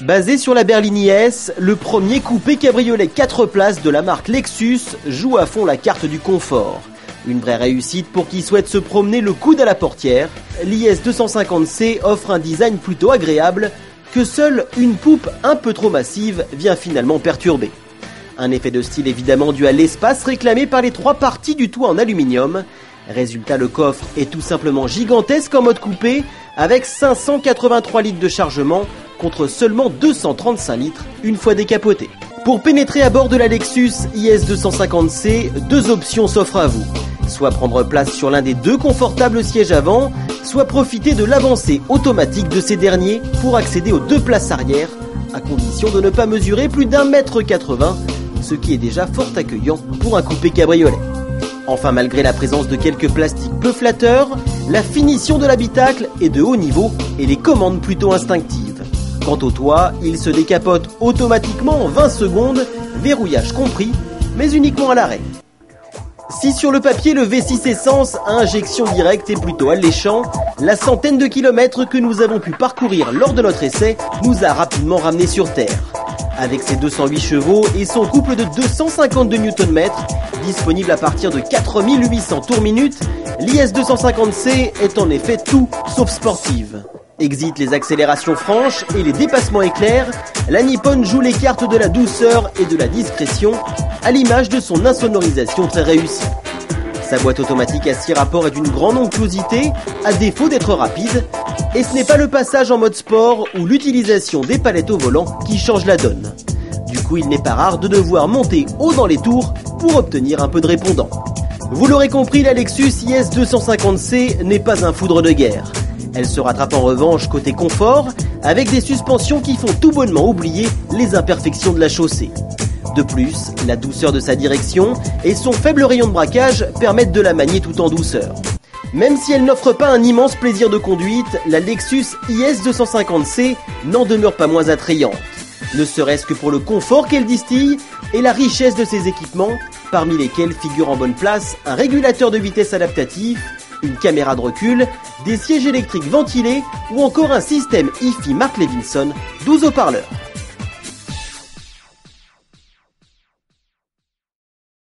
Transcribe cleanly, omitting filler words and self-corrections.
Basé sur la berline IS, le premier coupé cabriolet 4 places de la marque Lexus joue à fond la carte du confort. Une vraie réussite pour qui souhaite se promener le coude à la portière. L'IS 250C offre un design plutôt agréable que seule une poupe un peu trop massive vient finalement perturber. Un effet de style évidemment dû à l'espace réclamé par les 3 parties du toit en aluminium. Résultat, le coffre est tout simplement gigantesque en mode coupé avec 583 litres de chargement contre seulement 235 litres une fois décapoté. Pour pénétrer à bord de la Lexus IS 250C, 2 options s'offrent à vous. Soit prendre place sur l'un des 2 confortables sièges avant, soit profiter de l'avancée automatique de ces derniers pour accéder aux 2 places arrière, à condition de ne pas mesurer plus d'1,80 m, ce qui est déjà fort accueillant pour un coupé cabriolet. Enfin, malgré la présence de quelques plastiques peu flatteurs, la finition de l'habitacle est de haut niveau et les commandes plutôt instinctives. Quant au toit, il se décapote automatiquement en 20 secondes, verrouillage compris, mais uniquement à l'arrêt. Si sur le papier le V6 Essence à injection directe est plutôt alléchant, la centaine de kilomètres que nous avons pu parcourir lors de notre essai nous a rapidement ramenés sur terre. Avec ses 208 chevaux et son couple de 252 Nm, disponible à partir de 4800 tours minute, l'IS 250C est en effet tout sauf sportive. Exit les accélérations franches et les dépassements éclairs, la Nippon joue les cartes de la douceur et de la discrétion, à l'image de son insonorisation très réussie. Sa boîte automatique à 6 rapports est d'une grande onctuosité, à défaut d'être rapide, et ce n'est pas le passage en mode sport ou l'utilisation des palettes au volant qui change la donne. Du coup, il n'est pas rare de devoir monter haut dans les tours pour obtenir un peu de répondant. Vous l'aurez compris, la Lexus IS 250C n'est pas un foudre de guerre. Elle se rattrape en revanche côté confort, avec des suspensions qui font tout bonnement oublier les imperfections de la chaussée. De plus, la douceur de sa direction et son faible rayon de braquage permettent de la manier tout en douceur. Même si elle n'offre pas un immense plaisir de conduite, la Lexus IS 250C n'en demeure pas moins attrayante. Ne serait-ce que pour le confort qu'elle distille et la richesse de ses équipements, parmi lesquels figurent en bonne place un régulateur de vitesse adaptatif, une caméra de recul, des sièges électriques ventilés ou encore un système hi-fi Mark Levinson, 12 haut-parleurs.